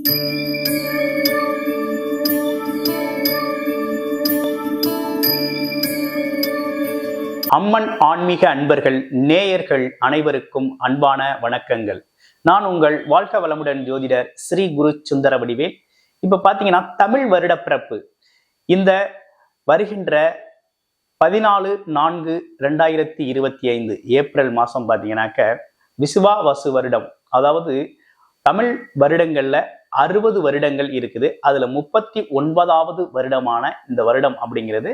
அம்மன் ஆன்மீக அன்பர்கள் நேயர்கள் அனைவருக்கும் அன்பான வணக்கங்கள். நான் உங்கள் வாழ்க வளமுடன் ஜோதிடர் ஸ்ரீ குரு சுந்தர வடிவேல். இப்ப பாத்தீங்கன்னா தமிழ் வருட பிறப்பு இந்த வருகின்ற 14/4/2025 ஏப்ரல் மாசம் பாத்தீங்கன்னாக்க விசுவாவசு வருடம். அதாவது தமிழ் வருடங்கள்ல 60 வருடங்கள் இருக்குது. அதுல 39வது வருடமான இந்த வருடம் அப்படிங்கிறது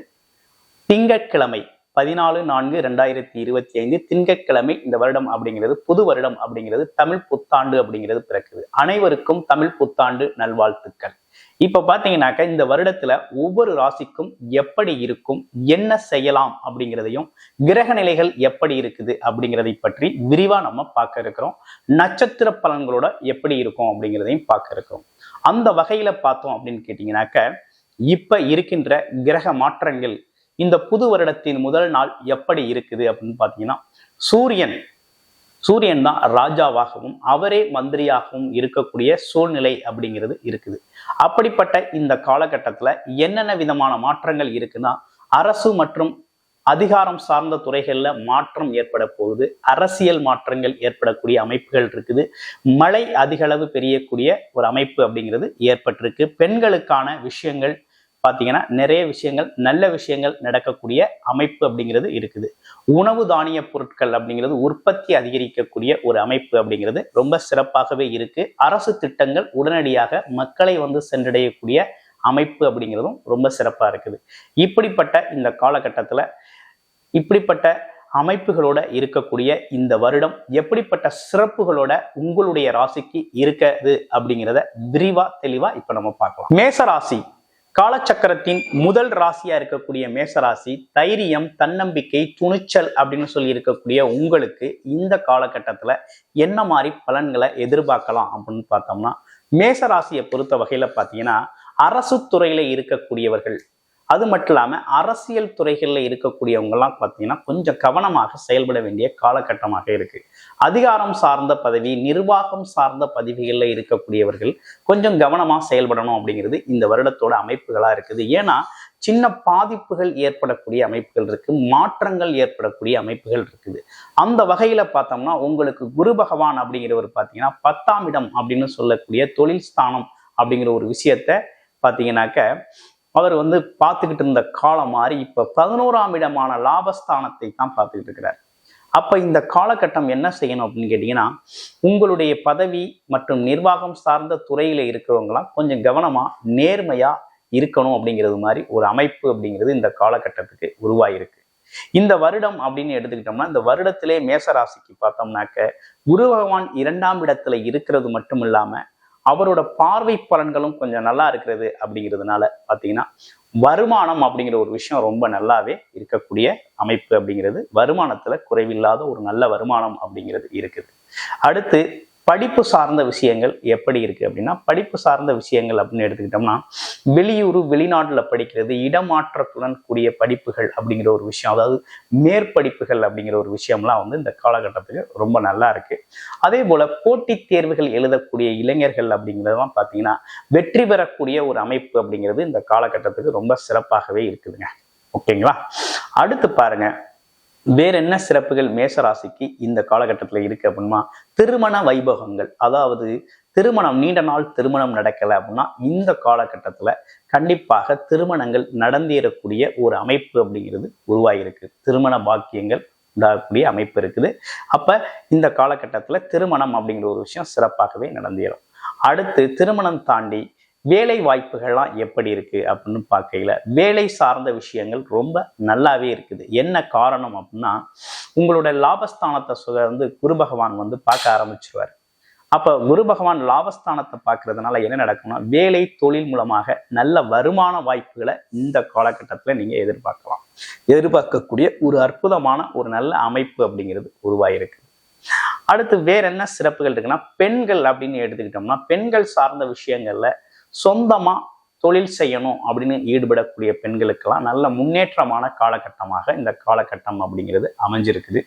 திங்கட்கிழமை 14/4/2025 திங்கட்கிழமை இந்த வருடம் அப்படிங்கிறது புது வருடம் அப்படிங்கிறது தமிழ் புத்தாண்டு அப்படிங்கிறது பிறக்குது. அனைவருக்கும் தமிழ் புத்தாண்டு நல்வாழ்த்துக்கள். இப்ப பாத்தீங்கன்னாக்க இந்த வருடத்துல ஒவ்வொரு ராசிக்கும் எப்படி இருக்கும், என்ன செய்யலாம் அப்படிங்கிறதையும், கிரக நிலைகள் எப்படி இருக்குது அப்படிங்கிறதை பற்றி விரிவா நம்ம பார்க்க இருக்கிறோம். நட்சத்திர பலன்களோட எப்படி இருக்கும் அப்படிங்கிறதையும் பார்க்க இருக்கிறோம். அந்த வகையில பார்த்தோம் அப்படின்னு கேட்டீங்கன்னாக்க இப்ப இருக்கின்ற கிரக மாற்றங்கள் இந்த புது வருடத்தின் முதல் நாள் எப்படி இருக்குது அப்படின்னு பாத்தீங்கன்னா சூரியன் தான் ராஜாவாகவும் அவரே மந்திரியாகவும் இருக்கக்கூடிய சூழ்நிலை அப்படிங்கிறது இருக்குது. அப்படிப்பட்ட இந்த காலகட்டத்துல என்னென்ன விதமான மாற்றங்கள் இருக்குன்னா, அரசு மற்றும் அதிகாரம் சார்ந்த துறைகள்ல மாற்றம் ஏற்பட போகுது. அரசியல் மாற்றங்கள் ஏற்படக்கூடிய அமைப்புகள் இருக்குது. மழை அதிக அளவு பெய்யக்கூடிய ஒரு அமைப்பு அப்படிங்கிறது ஏற்பட்டிருக்கு. பெண்களுக்கான விஷயங்கள் பார்த்தீங்கன்னா நிறைய விஷயங்கள், நல்ல விஷயங்கள் நடக்கக்கூடிய அமைப்பு அப்படிங்கிறது இருக்குது. உணவு தானிய பொருட்கள் அப்படிங்கிறது உற்பத்தி அதிகரிக்கக்கூடிய ஒரு அமைப்பு அப்படிங்கிறது ரொம்ப சிறப்பாகவே இருக்கு. அரசு திட்டங்கள் உடனடியாக மக்களை சென்றடையக்கூடிய அமைப்பு அப்படிங்கிறதும் ரொம்ப சிறப்பா இருக்குது. இப்படிப்பட்ட இந்த காலகட்டத்துல இப்படிப்பட்ட அமைப்புகளோட இருக்கக்கூடிய இந்த வருடம் எப்படிப்பட்ட சிறப்புகளோட உங்களுடைய ராசிக்கு இருக்குது அப்படிங்கிறத விரிவா தெளிவா இப்ப நம்ம பார்க்கலாம். மேசராசி காலச்சக்கரத்தின் முதல் ராசியா இருக்கக்கூடிய மேசராசி தைரியம், தன்னம்பிக்கை, துணிச்சல் அப்படின்னு சொல்லி இருக்கக்கூடிய உங்களுக்கு இந்த காலகட்டத்துல என்ன மாதிரி பலன்களை எதிர்பார்க்கலாம் அப்படின்னு பார்த்தோம்னா, மேசராசியை பொறுத்த வகையில பாத்தீங்கன்னா அரசு துறையில இருக்கக்கூடியவர்கள், அது மட்டும் இல்லாம அரசியல் துறைகள்ல இருக்கக்கூடியவங்க எல்லாம் பாத்தீங்கன்னா கொஞ்சம் கவனமாக செயல்பட வேண்டிய காலகட்டமாக இருக்கு. அதிகாரம் சார்ந்த பதவி, நிர்வாகம் சார்ந்த பதவிகள்ல இருக்கக்கூடியவர்கள் கொஞ்சம் கவனமா செயல்படணும் அப்படிங்கிறது இந்த வருடத்தோட அமைப்புகளா இருக்குது. ஏன்னா சின்ன பாதிப்புகள் ஏற்படக்கூடிய அமைப்புகள் இருக்கு, மாற்றங்கள் ஏற்படக்கூடிய அமைப்புகள் இருக்குது. அந்த வகையில பார்த்தோம்னா உங்களுக்கு குரு பகவான் அப்படிங்கிறவர் பாத்தீங்கன்னா 10ஆம் இடம் அப்படின்னு சொல்லக்கூடிய தொழில் ஸ்தானம் அப்படிங்கிற ஒரு விஷயத்த பாத்தீங்கன்னாக்க அவர் பார்த்துக்கிட்டு இருந்த காலம் மாறி இப்ப 11ஆம் இடமான லாபஸ்தானத்தை தான் பார்த்துக்கிட்டு இருக்கிறார். அப்ப இந்த காலகட்டம் என்ன செய்யணும் அப்படின்னு கேட்டீங்கன்னா, உங்களுடைய பதவி மற்றும் நிர்வாகம் சார்ந்த துறையில இருக்கிறவங்களாம் கொஞ்சம் கவனமா நேர்மையா இருக்கணும் அப்படிங்கிறது மாதிரி ஒரு அமைப்பு அப்படிங்கிறது இந்த காலகட்டத்துக்கு உருவாயிருக்கு. இந்த வருடம் அப்படின்னு எடுத்துக்கிட்டோம்னா, இந்த வருடத்திலே மேசராசிக்கு பார்த்தோம்னாக்க குரு பகவான் 2ஆம் இடத்துல இருக்கிறது மட்டும் இல்லாம அவரோட பார்வை பலன்களும் கொஞ்சம் நல்லா இருக்கிறது. அப்படிங்கிறதுனால பாத்தீங்கன்னா வருமானம் அப்படிங்கிற ஒரு விஷயம் ரொம்ப நல்லாவே இருக்கக்கூடிய அமைப்பு அப்படிங்கிறது, வருமானத்துல குறைவில்லாத ஒரு நல்ல வருமானம் அப்படிங்கிறது இருக்குது. அடுத்து படிப்பு சார்ந்த விஷயங்கள் எப்படி இருக்கு அப்படின்னா, படிப்பு சார்ந்த விஷயங்கள் அப்படின்னு எடுத்துக்கிட்டோம்னா வெளியூர் வெளிநாட்டுல படிக்கிறது, இடமாற்றத்துடன் கூடிய படிப்புகள் அப்படிங்கிற ஒரு விஷயம், அதாவது மேற்படிப்புகள் அப்படிங்கிற ஒரு விஷயம்லாம் இந்த காலகட்டத்துக்கு ரொம்ப நல்லா இருக்கு. அதே போல போட்டித் தேர்வுகள் எழுதக்கூடிய இளைஞர்கள் அப்படிங்கிறதெல்லாம் பார்த்தீங்கன்னா வெற்றி பெறக்கூடிய ஒரு அமைப்பு அப்படிங்கிறது இந்த காலகட்டத்துக்கு ரொம்ப சிறப்பாகவே இருக்குதுங்க. ஓகேங்களா? அடுத்து பாருங்க, வேற என்ன சிறப்புகள் மேசராசிக்கு இந்த காலகட்டத்துல இருக்கு அப்படின்னா, திருமண வைபவங்கள், அதாவது திருமணம், நீண்ட நாள் திருமணம் நடக்கல அப்படின்னா இந்த காலகட்டத்துல கண்டிப்பாக திருமணங்கள் நடந்தேறக்கூடிய ஒரு அமைப்பு அப்படிங்கிறது உருவாகிருக்கு. திருமண பாக்கியங்கள் உண்டாகக்கூடிய அமைப்பு இருக்குது. அப்ப இந்த காலகட்டத்துல திருமணம் அப்படிங்கிற ஒரு விஷயம் சிறப்பாகவே நடந்தேறும். அடுத்து திருமணம் தாண்டி வேலை வாய்ப்புகள்லாம் எப்படி இருக்கு அப்படின்னு பார்க்கையில வேலை சார்ந்த விஷயங்கள் ரொம்ப நல்லாவே இருக்குது. என்ன காரணம் அப்படின்னா, உங்களோட லாபஸ்தானத்தை குரு பகவான் பார்க்க ஆரம்பிச்சிருவாரு. அப்ப குரு பகவான் லாபஸ்தானத்தை பார்க்கறதுனால என்ன நடக்கும்னா, வேலை தொழில் மூலமாக நல்ல வருமான வாய்ப்புகளை இந்த காலகட்டத்துல நீங்க எதிர்பார்க்கக்கூடிய ஒரு அற்புதமான ஒரு நல்ல அமைப்பு அப்படிங்கிறது உருவாயிருக்கு. அடுத்து வேற என்ன சிறப்புகள் இருக்குன்னா, பெண்கள் அப்படின்னு எடுத்துக்கிட்டோம்னா பெண்கள் சார்ந்த விஷயங்கள்ல சொந்தமா தொழில் செய்யணும் அப்படின்னு ஈடுபடக்கூடிய பெண்களுக்கெல்லாம் நல்ல முன்னேற்றமான காலகட்டமாக இந்த காலகட்டம் அப்படிங்கிறது அமைஞ்சிருக்குது.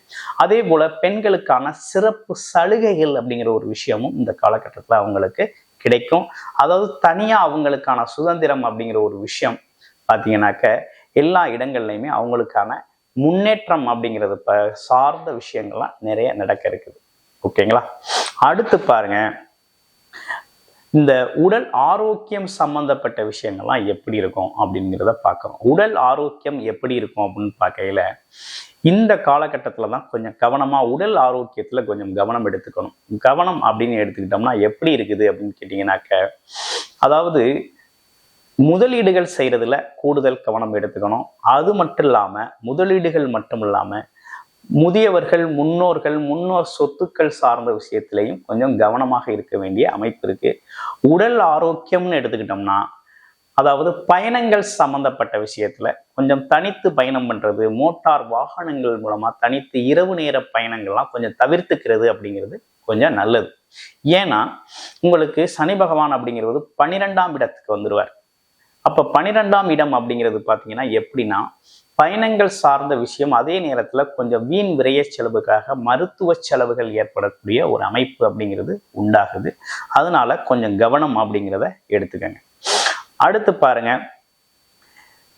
அதே போல பெண்களுக்கான சிறப்பு சலுகைகள் அப்படிங்கிற ஒரு விஷயமும் இந்த காலகட்டத்துல அவங்களுக்கு கிடைக்கும். அதாவது தனியா அவங்களுக்கான சுதந்திரம் அப்படிங்கிற ஒரு விஷயம் பார்த்தீங்கன்னாக்க எல்லா இடங்கள்லையுமே அவங்களுக்கான முன்னேற்றம் அப்படிங்கிறது சார்ந்த விஷயங்கள்லாம் நிறைய நடக்க இருக்குது. ஓகேங்களா? அடுத்து பாருங்க, இந்த உடல் ஆரோக்கியம் சம்பந்தப்பட்ட விஷயங்கள்லாம் எப்படி இருக்கும் அப்படிங்கிறத பார்க்கணும். உடல் ஆரோக்கியம் எப்படி இருக்கும் அப்படின்னு பார்க்கையில இந்த காலகட்டத்தில் தான் கொஞ்சம் கவனமாக உடல் ஆரோக்கியத்தில் கொஞ்சம் கவனம் எடுத்துக்கணும். கவனம் அப்படின்னு எடுத்துக்கிட்டோம்னா எப்படி இருக்குது அப்படின்னு கேட்டிங்கனாக்க, அதாவது முதலீடுகள் செய்கிறதுல கூடுதல் கவனம் எடுத்துக்கணும். அது மட்டும் இல்லாமல் முதலீடுகள் மட்டும் இல்லாமல் முதியவர்கள் முன்னோர் சொத்துக்கள் சார்ந்த விஷயத்திலையும் கொஞ்சம் கவனமாக இருக்க வேண்டிய அமைப்பு இருக்கு. உடல் ஆரோக்கியம்னு எடுத்துக்கிட்டோம்னா, அதாவது பயணங்கள் சம்பந்தப்பட்ட விஷயத்துல கொஞ்சம் தனித்து பயணம் பண்றது, மோட்டார் வாகனங்கள் மூலமா தனித்து இரவு நேர பயணங்கள்லாம் கொஞ்சம் தவிர்த்துக்கிறது அப்படிங்கிறது கொஞ்சம் நல்லது. ஏன்னா உங்களுக்கு சனி பகவான் அப்படிங்கிறது 12ஆம் இடத்துக்கு வந்துருவார். அப்ப 12ஆம் இடம் அப்படிங்கிறது பாத்தீங்கன்னா எப்படின்னா, பயணங்கள் சார்ந்த விஷயம், அதே நேரத்துல கொஞ்சம் வீண் விரைய செலவுக்காக மருத்துவ செலவுகள் ஏற்படக்கூடிய ஒரு அமைப்பு அப்படிங்கிறது உண்டாகுது. அதனால கொஞ்சம் கவனம் அப்படிங்கிறத எடுத்துக்கங்க. அடுத்து பாருங்க,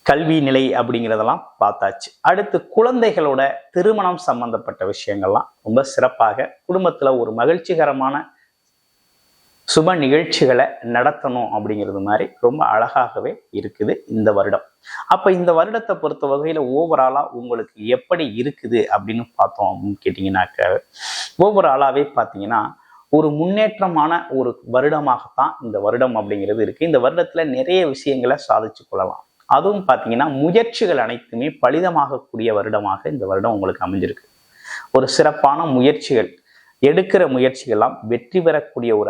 கல்வி நிலை அப்படிங்கிறதெல்லாம் பார்த்தாச்சு. அடுத்து குழந்தைகளோட திருமணம் சம்பந்தப்பட்ட விஷயங்கள்லாம் ரொம்ப சிறப்பாக குடும்பத்துல ஒரு மகிழ்ச்சிகரமான சுப நிகழ்ச்சிகளை நடத்தணும் அப்படிங்கிறது மாதிரி ரொம்ப அழகாகவே இருக்குது இந்த வருடம். அப்ப இந்த வருடத்தை பொறுத்த வகையில ஓவராலா உங்களுக்கு எப்படி இருக்குது அப்படின்னு பார்த்தோம் அப்படின்னு கேட்டீங்கன்னாக்க, ஓவராலாவே பார்த்தீங்கன்னா ஒரு முன்னேற்றமான ஒரு வருடமாகத்தான் இந்த வருடம் அப்படிங்கிறது இருக்கு. இந்த வருடத்துல நிறைய விஷயங்களை சாதிச்சு கொள்ளலாம். அதுவும் பார்த்தீங்கன்னா முயற்சிகள் அனைத்துமே பலிதமாகக்கூடிய வருடமாக இந்த வருடம் உங்களுக்கு அமைஞ்சிருக்கு. ஒரு சிறப்பான முயற்சிகள் எடுக்கிற முயற்சிகள்லாம் வெற்றி பெறக்கூடிய ஒரு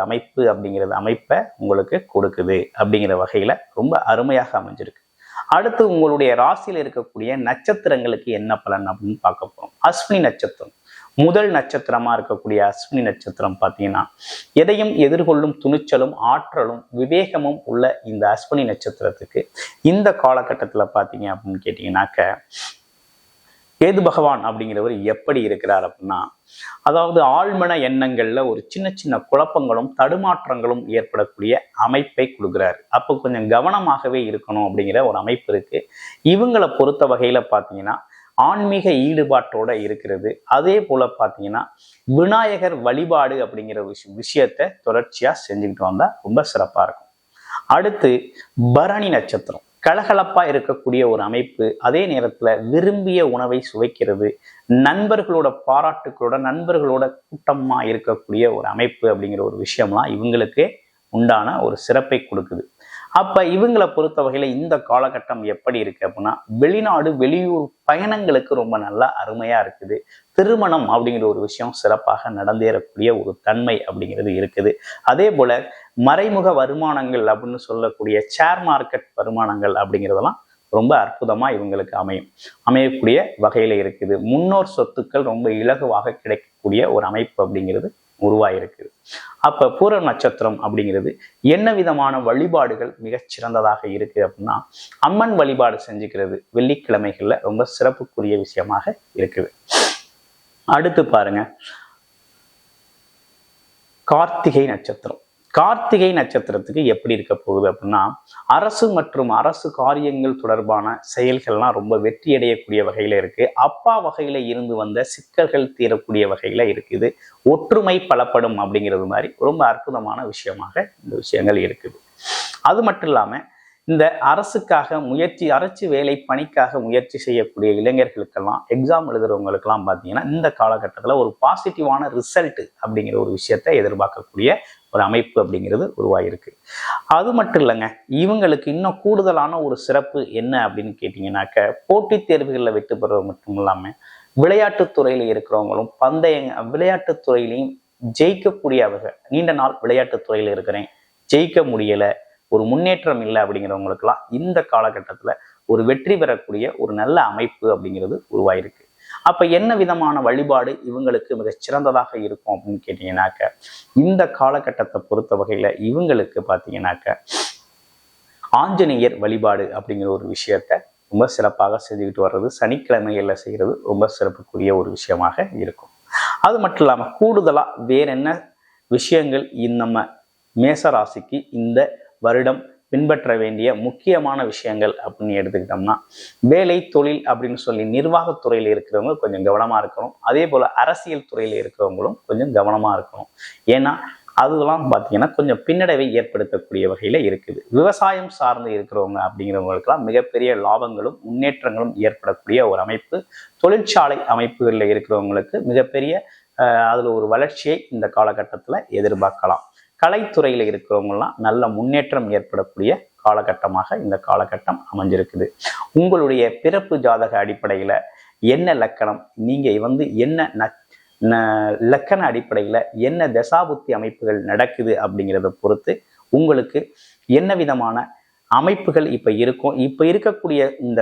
அமைப்பை உங்களுக்கு கொடுக்குது அப்படிங்கிற வகையில ரொம்ப அருமையாக அமைஞ்சிருக்கு. அடுத்து உங்களுடைய ராசியில் இருக்கக்கூடிய நட்சத்திரங்களுக்கு என்ன பலன் அப்படின்னு பார்க்க போறோம். அஸ்வினி நட்சத்திரம் முதல் நட்சத்திரமா இருக்கக்கூடிய அஸ்வினி நட்சத்திரம் பார்த்தீங்கன்னா, எதையும் எதிர்கொள்ளும் துணிச்சலும் ஆற்றலும் விவேகமும் உள்ள இந்த அஸ்வினி நட்சத்திரத்துக்கு இந்த காலகட்டத்தில் பார்த்தீங்க அப்படின்னு கேட்டீங்கன்னாக்க, கேது பகவான் அப்படிங்கிறவர் எப்படி இருக்கிறார் அப்படின்னா, அதாவது ஆழ்மன எண்ணங்கள்ல ஒரு சின்ன சின்ன குழப்பங்களும் தடுமாற்றங்களும் ஏற்படக்கூடிய அமைப்பை கொடுக்குறாரு. அப்போ கொஞ்சம் கவனமாகவே இருக்கணும் அப்படிங்கிற ஒரு அமைப்பு இருக்கு. இவங்களை பொறுத்த வகையில பார்த்தீங்கன்னா ஆன்மீக ஈடுபாட்டோட இருக்கிறது. அதே போல பார்த்தீங்கன்னா விநாயகர் வழிபாடு அப்படிங்கிற விஷயத்தை தொடர்ச்சியா செஞ்சுக்கிட்டு வந்தா ரொம்ப சிறப்பா இருக்கும். அடுத்து பரணி நட்சத்திரம் கலகலப்பா இருக்கக்கூடிய ஒரு அமைப்பு, அதே நேரத்துல விரும்பிய உணவை சுவைக்கிறது, நண்பர்களோட பாராட்டுகளோட நண்பர்களோட கூட்டமா இருக்கக்கூடிய ஒரு அமைப்பு அப்படிங்கிற ஒரு விஷயம்லாம் இவங்களுக்கு உண்டான ஒரு சிறப்பை கொடுக்குது. அப்ப இவங்களை பொறுத்த வகையில இந்த காலகட்டம் எப்படி இருக்கு அப்படின்னா, வெளிநாடு வெளியூர் பயணங்களுக்கு ரொம்ப நல்லா அருமையா இருக்குது. திருமணம் அப்படிங்கிற ஒரு விஷயம் சிறப்பாக நடந்தேறக்கூடிய ஒரு தன்மை அப்படிங்கிறது இருக்குது. அதே போல மறைமுக வருமானங்கள் அப்படின்னு சொல்லக்கூடிய ஷேர் மார்க்கெட் வருமானங்கள் அப்படிங்கிறதெல்லாம் ரொம்ப அற்புதமா இவங்களுக்கு அமையக்கூடிய வகையில இருக்குது. முன்னோர் சொத்துக்கள் ரொம்ப இலகுவாக கிடைக்கக்கூடிய ஒரு அமைப்பு அப்படிங்கிறது உருவாயிருக்குது. அப்ப பூர நட்சத்திரம் அப்படிங்கிறது என்ன விதமான வழிபாடுகள் மிகச்சிறந்ததாக இருக்கு அப்படின்னா, அம்மன் வழிபாடு செஞ்சுக்கிறது வெள்ளிக்கிழமைகள்ல ரொம்ப சிறப்புக்குரிய விஷயமாக இருக்குது. அடுத்து பாருங்க, கார்த்திகை நட்சத்திரம். கார்த்திகை நட்சத்திரத்துக்கு எப்படி இருக்க போகுது அப்படின்னா, அரசு மற்றும் அரசு காரியங்கள் தொடர்பான செயல்கள்லாம் ரொம்ப வெற்றி அடையக்கூடிய வகையில இருக்கு. அப்பா வகையில இருந்து வந்த சிக்கல்கள் தீரக்கூடிய வகையில இருக்குது. ஒற்றுமை பலப்படும் அப்படிங்கிறது மாதிரி ரொம்ப அற்புதமான விஷயமாக இந்த விஷயங்கள் இருக்குது. அது மட்டும் இல்லாம இந்த அரசுக்காக அரசு வேலை பணிக்காக முயற்சி செய்யக்கூடிய இளைஞர்களுக்கெல்லாம், எக்ஸாம் எழுதுறவங்களுக்கெல்லாம் பார்த்தீங்கன்னா இந்த காலகட்டத்தில் ஒரு பாசிட்டிவான ரிசல்ட் அப்படிங்கிற ஒரு விஷயத்தை எதிர்பார்க்கக்கூடிய ஒரு அமைப்பு அப்படிங்கிறது உருவாயிருக்கு. அது மட்டும் இல்லைங்க, இவங்களுக்கு இன்னும் கூடுதலான ஒரு சிறப்பு என்ன அப்படின்னு கேட்டிங்கன்னாக்க, போட்டித் தேர்வுகளில் வெற்றி பெறுவது மட்டும் இல்லாமல் விளையாட்டுத்துறையில் இருக்கிறவங்களும் விளையாட்டுத்துறையிலையும் ஜெயிக்கக்கூடியவர்கள். நீண்ட நாள் விளையாட்டுத்துறையில் இருக்கிறேன், ஜெயிக்க முடியலை, ஒரு முன்னேற்றம் இல்லை அப்படிங்கிறவங்களுக்கெல்லாம் இந்த காலகட்டத்தில் ஒரு வெற்றி பெறக்கூடிய ஒரு நல்ல அமைப்பு அப்படிங்கிறது உருவாயிருக்கு. அப்ப என்ன விதமான வழிபாடு இவங்களுக்கு மிக சிறந்ததாக இருக்கும் அப்படின்னு கேட்டீங்கன்னாக்க, இந்த காலகட்டத்தை பொறுத்த வகையில இவங்களுக்கு பார்த்தீங்கன்னாக்க ஆஞ்சநேயர் வழிபாடு அப்படிங்கிற ஒரு விஷயத்த ரொம்ப சிறப்பாக செஞ்சுக்கிட்டு வர்றது, சனிக்கிழமைகள்ல செய்கிறது ரொம்ப சிறப்புக்குரிய ஒரு விஷயமாக இருக்கும். அது மட்டும் இல்லாமல் கூடுதலாக வேற என்ன விஷயங்கள் நம்ம மேச ராசிக்கு இந்த வருடம் பின்பற்ற வேண்டிய முக்கியமான விஷயங்கள் அப்படின்னு எடுத்துக்கிட்டோம்னா, வேலை தொழில் அப்படின்னு சொல்லி நிர்வாகத்துறையில் இருக்கிறவங்க கொஞ்சம் கவனமா இருக்கணும். அதே போல அரசியல் துறையில் இருக்கிறவங்களும் கொஞ்சம் கவனமா இருக்கணும். ஏன்னா அதெல்லாம் பார்த்தீங்கன்னா கொஞ்சம் பின்னடைவை ஏற்படுத்தக்கூடிய வகையில இருக்குது. விவசாயம் சார்ந்து இருக்கிறவங்க அப்படிங்கிறவங்களுக்கெல்லாம் மிகப்பெரிய லாபங்களும் முன்னேற்றங்களும் ஏற்படக்கூடிய ஒரு அமைப்பு. தொழிற்சாலை அமைப்புகளில் இருக்கிறவங்களுக்கு மிகப்பெரிய அதுல ஒரு வளர்ச்சியை இந்த காலகட்டத்தில் எதிர்பார்க்கலாம். கலைத்துறையில் இருக்கிறவங்கலாம் நல்ல முன்னேற்றம் ஏற்படக்கூடிய காலகட்டமாக இந்த காலகட்டம் அமைஞ்சிருக்குது. உங்களுடைய பிறப்பு ஜாதக அடிப்படையில என்ன லக்கணம், நீங்க என்ன லக்கண அடிப்படையில என்ன தசாபுத்தி அமைப்புகள் நடக்குது அப்படிங்கிறத பொறுத்து உங்களுக்கு என்ன விதமான அமைப்புகள் இப்ப இருக்கும். இப்ப இருக்கக்கூடிய இந்த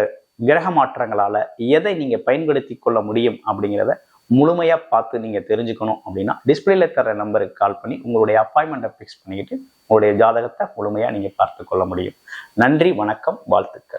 கிரக மாற்றங்களால எதை நீங்க பயன்படுத்தி கொள்ள முடியும் அப்படிங்கிறத முழுமையா பார்த்து நீங்க தெரிஞ்சுக்கணும் அப்படின்னா டிஸ்பிளேல தர நம்பருக்கு கால் பண்ணி உங்களுடைய அப்பாயின்மெண்ட்டை ஃபிக்ஸ் பண்ணிக்கிட்டு உங்களுடைய ஜாதகத்தை முழுமையா நீங்க பார்த்து கொள்ள முடியும். நன்றி, வணக்கம், வாழ்த்துக்கள்.